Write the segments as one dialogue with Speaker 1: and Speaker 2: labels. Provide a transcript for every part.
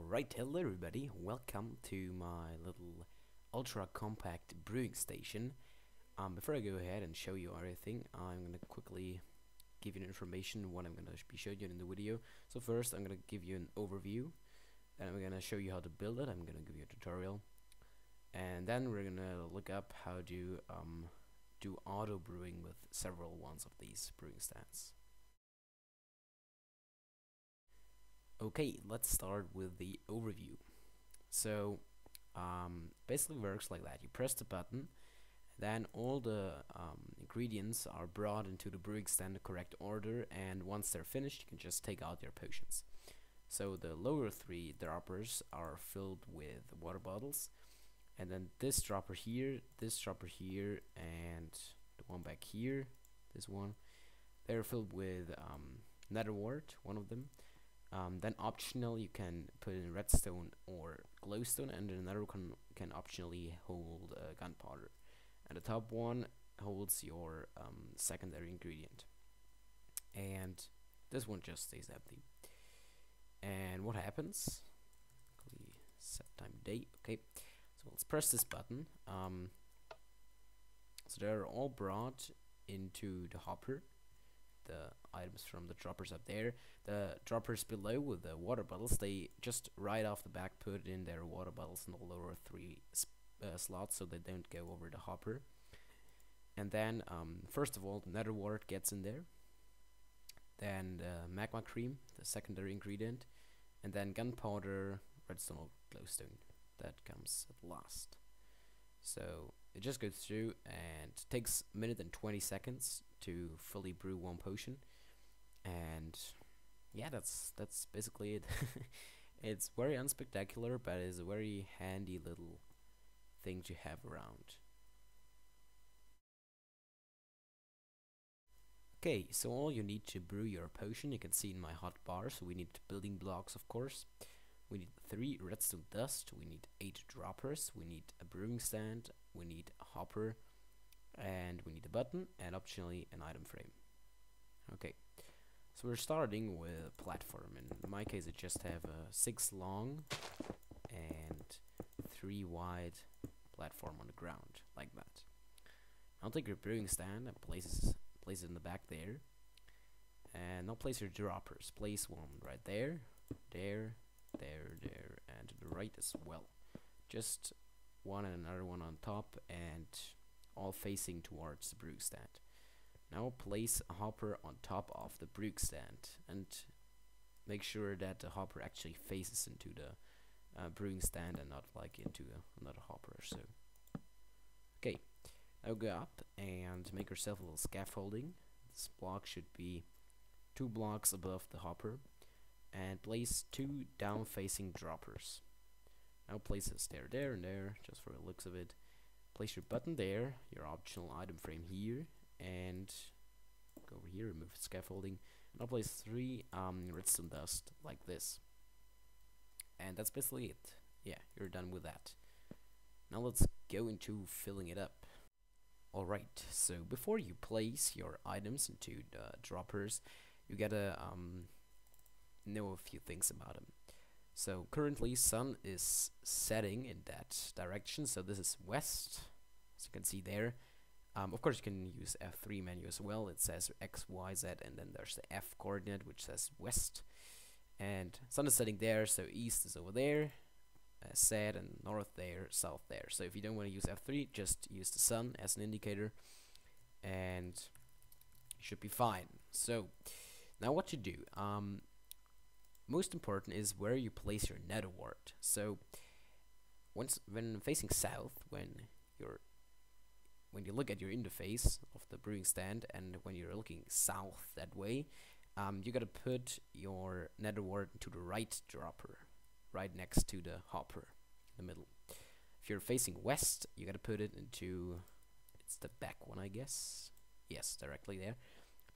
Speaker 1: Alright, hello everybody, welcome to my little ultra compact brewing station. Before I go ahead and show you everything, I'm gonna quickly give you information what I'm gonna be showing you in the video. So first I'm gonna give you an overview, then I'm gonna show you how to build it, I'm gonna give you a tutorial, and then we're gonna look up how to do auto brewing with several ones of these brewing stands. Okay, let's start with the overview. So basically works like that. You press the button, then all the ingredients are brought into the brewing stand in the correct order, and once they're finished you can just take out your potions. So the lower three droppers are filled with water bottles, and then this dropper here, and the one back here, this one, they're filled with nether wart, one of them. Then optional you can put in redstone or glowstone, and another can optionally hold gunpowder, and the top one holds your secondary ingredient, and this one just stays empty. And what happens? We set time date. Okay, so let's press this button. So they're all brought into the hopper, the items from the droppers up there. The droppers below with the water bottles, they just right off the back put in their water bottles in the lower three slots so they don't go over the hopper. And then first of all the nether wart gets in there, then the magma cream, the secondary ingredient, and then gunpowder, redstone or glowstone, that comes at last. So it just goes through and takes a minute and 20 seconds to fully brew one potion, and yeah, that's basically it. It's very unspectacular, but it's a very handy little thing to have around. Okay, so all you need to brew your potion, you can see in my hotbar. So we need building blocks, of course. We need 3 redstone dust, we need 8 droppers, we need a brewing stand, we need a hopper, and we need a button, and optionally an item frame. Okay, so we're starting with a platform. In my case I just have a 6 long and 3 wide platform on the ground, like that. I'll take your brewing stand and place it in the back there, and now place your droppers. Place one right there, there, and to the right as well. Just one and another one on top, and all facing towards the brew stand. Now place a hopper on top of the brew stand, and make sure that the hopper actually faces into the brewing stand and not like into another hopper or so. Okay, now go up and make yourself a little scaffolding. This block should be 2 blocks above the hopper, and place 2 down facing droppers. Now place a stair there and there, just for the looks of it. Place your button there, your optional item frame here, and go over here, remove scaffolding. Now place 3 redstone dust like this. And that's basically it. Yeah, you're done with that. Now let's go into filling it up. Alright, so before you place your items into the droppers, you gotta know a few things about them. So currently sun is setting in that direction, so this is west, as you can see there. Of course you can use F3 menu as well. It says X, Y, Z, and then there's the F coordinate which says west, and sun is setting there, so east is over there, set, and north there, south there. So if you don't want to use F3, just use the sun as an indicator and you should be fine. So now what to do, most important is where you place your nether wart. So when facing south, when you look at your interface of the brewing stand, and when you're looking south that way, you gotta put your nether wart into the right dropper, right next to the hopper in the middle. If you're facing west, you gotta put it into, it's the back one, I guess. Yes, directly there.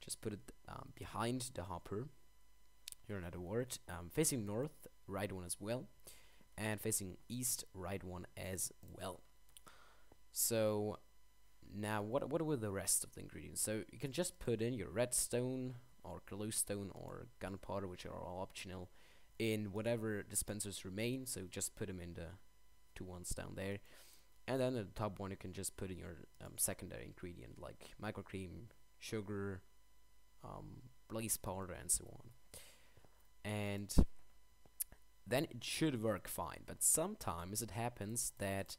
Speaker 1: Just put it behind the hopper, your nether wart. Facing north, right one as well, and facing east, right one as well. So now what were the rest of the ingredients? So you can just put in your redstone or glowstone or gunpowder, which are all optional, in whatever dispensers remain, so just put them in the two ones down there, and then at the top one you can just put in your secondary ingredient like microcream, sugar, blaze powder, and so on. And then it should work fine, but sometimes it happens that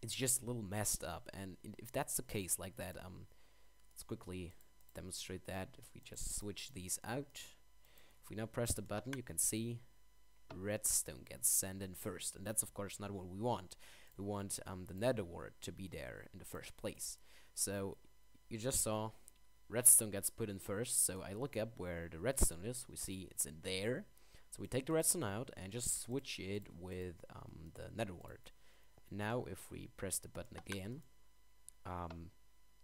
Speaker 1: it's just a little messed up, and if that's the case like that, let's quickly demonstrate that. If we just switch these out, if we now press the button, you can see redstone gets sent in first, and that's of course not what we want. We want the nether wart to be there in the first place. So you just saw redstone gets put in first, so I look up where the redstone is, we see it's in there. So we take the redstone out and just switch it with the nether wart. Now if we press the button again,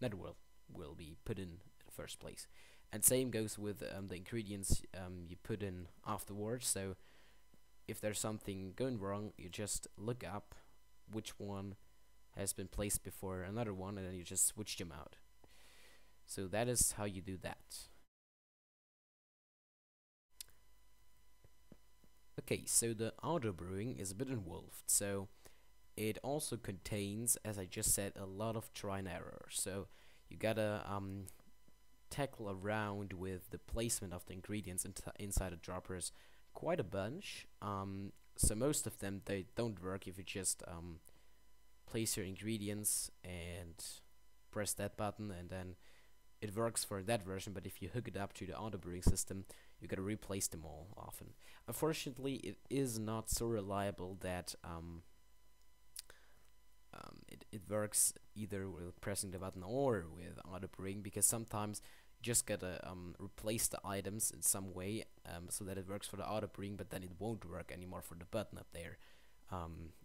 Speaker 1: nether wart will be put in the first place. And same goes with the ingredients you put in afterwards. So if there's something going wrong, you just look up which one has been placed before another one, and then you just switch them out. So that is how you do that. Okay, so the auto brewing is a bit involved, so it also contains, as I just said, a lot of try and error. So you gotta tackle around with the placement of the ingredients inside the droppers quite a bunch. So most of them, they don't work if you just place your ingredients and press that button, and then it works for that version. But if you hook it up to the auto brewing system, you gotta replace them all often. Unfortunately, it is not so reliable that it works either with pressing the button or with auto brewing, because sometimes you just gotta replace the items in some way so that it works for the auto brewing, but then it won't work anymore for the button up there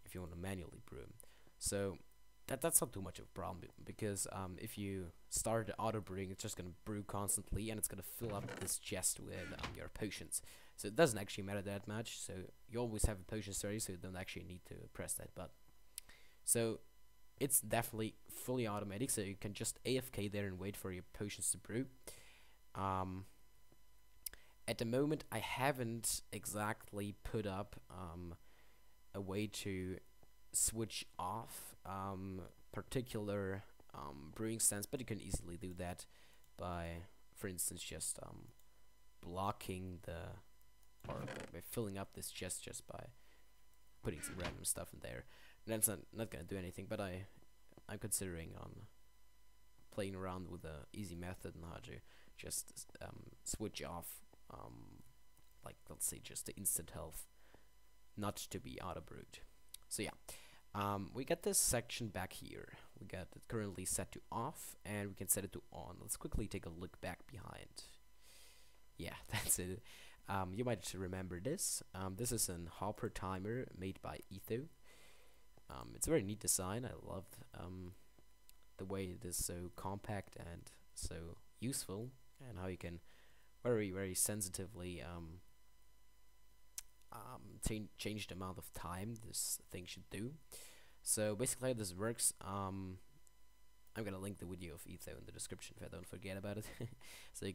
Speaker 1: if you want to manually brew 'em. So that's not too much of a problem, because if you start the auto brewing, it's just gonna brew constantly, and it's gonna fill up this chest with your potions. So it doesn't actually matter that much. So you always have a potion ready, so you don't actually need to press that button. So it's definitely fully automatic, so you can just AFK there and wait for your potions to brew. At the moment, I haven't exactly put up a way to switch off particular brewing stands, but you can easily do that by, for instance, just blocking or by filling up this chest just by putting some random stuff in there. And that's not gonna do anything, but I'm considering on playing around with the easy method and how to just switch off like, let's say, just the instant health not to be auto brewed. So yeah, we got this section back here. We got it currently set to off, and we can set it to on. Let's quickly take a look back behind. Yeah, that's it. You might remember this. This is an hopper timer made by Etho. It's a very neat design. I love the way it is so compact and so useful, and how you can very sensitively change the amount of time this thing should do. So basically how this works, I'm gonna link the video of Etho in the description if I don't forget about it, so you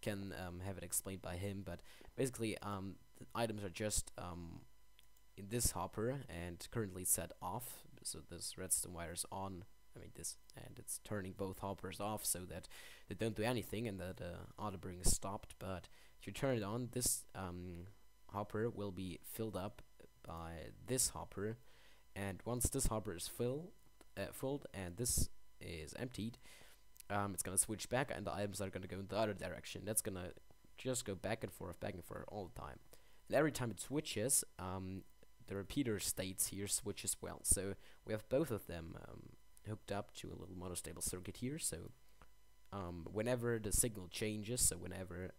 Speaker 1: can have it explained by him. But basically the items are just in this hopper, and currently set off. So this redstone wire is on, this, and it's turning both hoppers off so that they don't do anything and that auto brewing is stopped. But if you turn it on, this hopper will be filled up by this hopper, and once this hopper is filled and this is emptied, it's gonna switch back, and the items are gonna go in the other direction. That's gonna just go back and forth all the time. And every time it switches, the repeater states here switch as well. So we have both of them hooked up to a little monostable circuit here. So whenever the signal changes, so whenever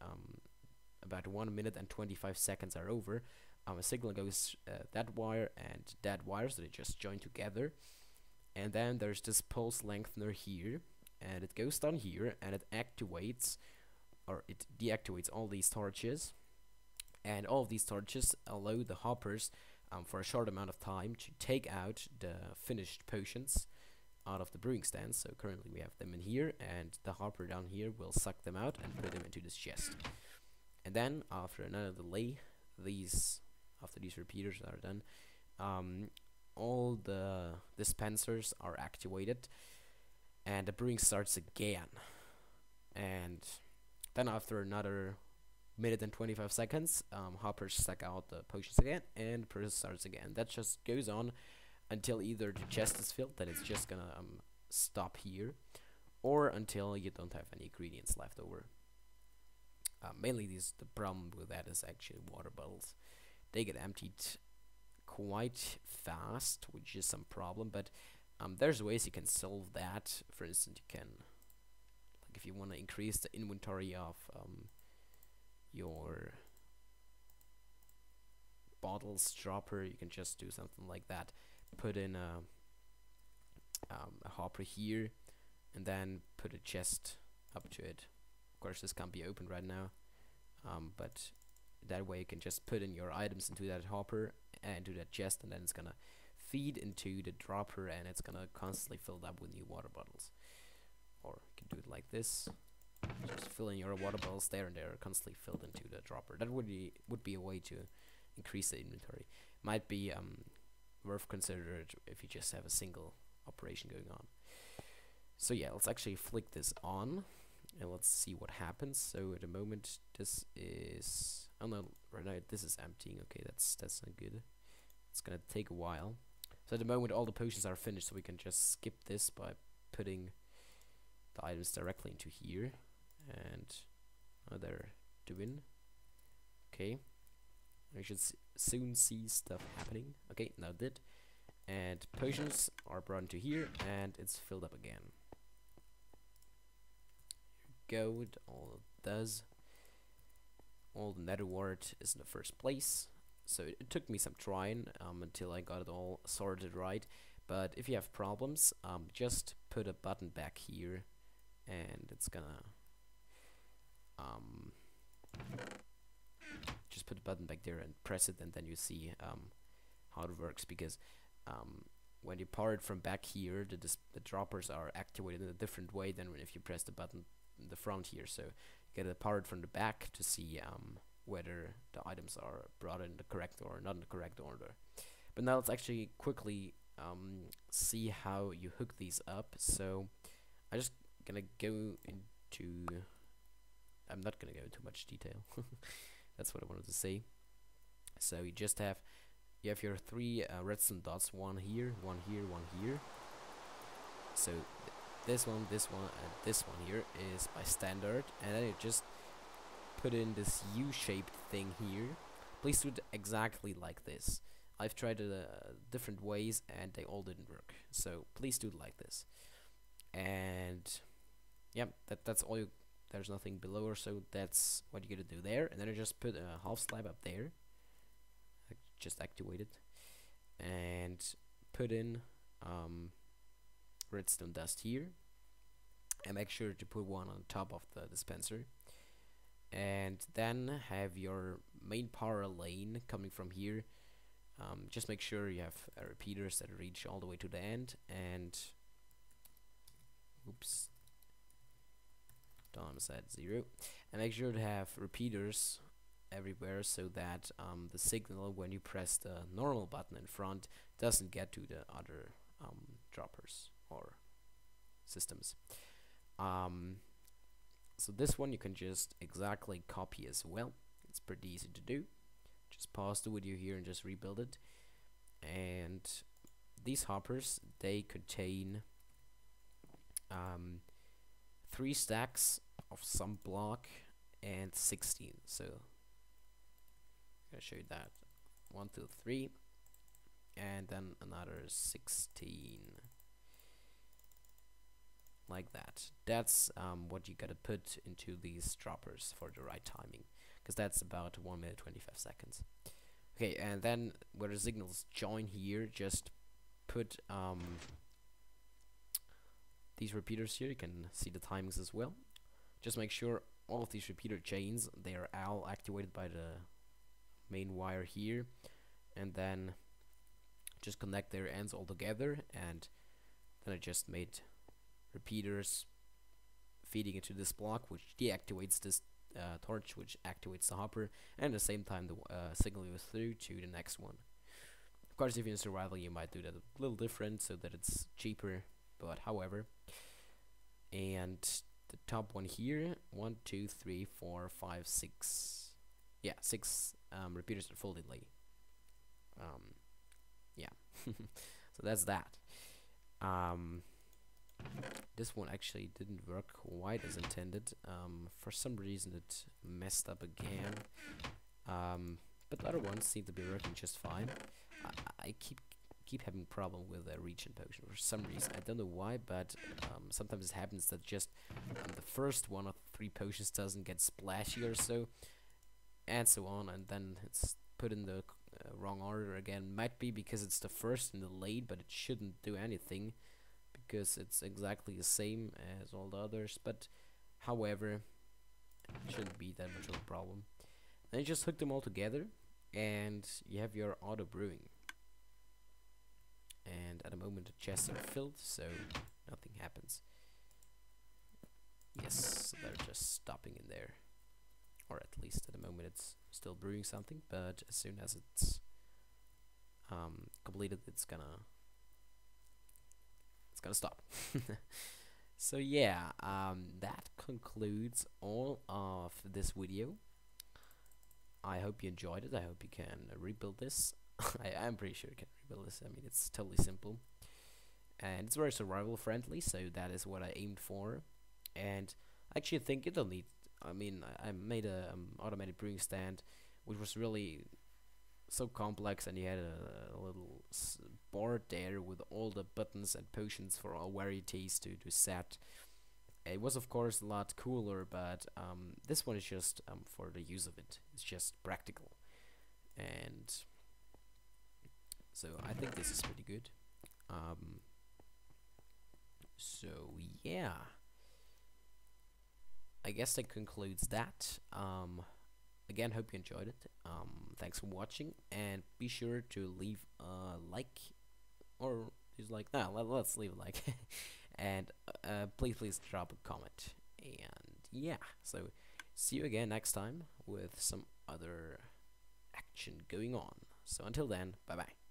Speaker 1: about 1 minute and 25 seconds are over, a signal goes that wire and that wire, so they just join together. And then there's this pulse lengthener here, and it goes down here, and it activates, or it deactivates all these torches. And all of these torches allow the hoppers for a short amount of time to take out the finished potions out of the brewing stand. So currently we have them in here, and the hopper down here will suck them out and put them into this chest. And then after another delay, after these repeaters are done, all the dispensers are activated, and the brewing starts again. And then after another minute and 25 seconds, hoppers suck out the potions again, and the process starts again. That just goes on until either the chest is filled, then it's just gonna stop here, or until you don't have any ingredients left over. Mainly the problem with that is actually water bottles. They get emptied quite fast, which is some problem, but there's ways you can solve that. For instance, you can, like, if you want to increase the inventory of your bottles dropper, you can just do something like that. Put in a hopper here, and then put a chest up to it. Of course, this can't be opened right now, but that way you can just put in your items into that hopper and into that chest, and then it's gonna feed into the dropper, and it's gonna constantly fill up with new water bottles. Or you can do it like this. Just fill in your water bottles there, and they're constantly filled into the dropper. That would be a way to increase the inventory. Might be worth considering if you just have a single operation going on. So yeah, let's actually flick this on, and let's see what happens. So at the moment, this is, oh no, right now this is emptying. Okay, that's not good. It's gonna take a while. So at the moment, all the potions are finished, so we can just skip this by putting the items directly into here, and they're doing okay. We should soon see stuff happening. Okay, now it did, and potions are brought into here, and it's filled up again. Here we go. It all does. All the nether wart is in the first place. So it took me some trying until I got it all sorted right. But if you have problems, just put a button back here, and it's gonna just put the button back there and press it, and then you see how it works. Because when you power it from back here, the droppers are activated in a different way than if you press the button in the front here. So you get it powered from the back to see whether the items are brought in the correct or not in the correct order. But now let's actually quickly see how you hook these up. So I'm just gonna go into, I'm not gonna go into much detail. That's what I wanted to say. So you just have, you have your three redstone dots, one here, one here, one here. So this one, and this one here is by standard, and then you just put in this U-shaped thing here. Please do it exactly like this. I've tried it different ways, and they all didn't work. So please do it like this. And yeah, that's all you. There's nothing below, or so that's what you gotta do there. And then I just put a half slab up there. I just activate it, and put in redstone dust here, and make sure to put one on top of the dispenser. And then have your main power lane coming from here. Just make sure you have repeaters that reach all the way to the end, and oops, Dom set 0, and make sure to have repeaters everywhere, so that the signal when you press the normal button in front doesn't get to the other droppers or systems. So this one you can just exactly copy as well. It's pretty easy to do. Just pause the video here and just rebuild it. And these hoppers, they contain 3 stacks of some block and 16. So I'm gonna show you that. 1, 2, 3, and then another 16. Like that. That's what you gotta put into these droppers for the right timing, because that's about 1 minute 25 seconds. Okay, and then where the signals join here, just put these repeaters here. You can see the timings as well. Just make sure all of these repeater chains, they are all activated by the main wire here, and then just connect their ends all together. And then I just made repeaters feeding into this block, which deactivates this torch, which activates the hopper, and at the same time the signal goes through to the next one. Of course, if you're in survival, you might do that a little different so that it's cheaper, but however. And the top one here, 1, 2, 3, 4, 5, 6. Yeah, 6 repeaters at full delay. Yeah, so that's that. This one actually didn't work quite as intended. For some reason it messed up again. But the other ones seem to be working just fine. I keep having problem with the regen potion for some reason. I don't know why, but sometimes it happens that just the first 1 or 3 potions doesn't get splashy or so, and so on, and then it's put in the wrong order again. Might be because it's the first in the lane, but it shouldn't do anything because it's exactly the same as all the others. But however, it shouldn't be that much of a problem. Then you just hook them all together, and you have your auto brewing. And at the moment the chests are filled, so nothing happens. Yes, so they're just stopping in there, or at least at the moment it's still brewing something. But as soon as it's completed, it's gonna stop. So yeah, that concludes all of this video. I hope you enjoyed it. I hope you can rebuild this. I'm pretty sure you can rebuild this. I mean, it's totally simple, and it's very survival friendly, so that is what I aimed for. And I actually think you don't need, I mean, I made a automated brewing stand which was really so complex, and you had a little board there with all the buttons and potions for all varieties to set. It was of course a lot cooler, but this one is just for the use of it. It's just practical, and so I think this is pretty good. So yeah, I guess that concludes that. Again, hope you enjoyed it. Thanks for watching, and be sure to leave a like, or just like, no, let's leave a like, and please drop a comment. And yeah, so see you again next time with some other action going on. So until then, bye bye.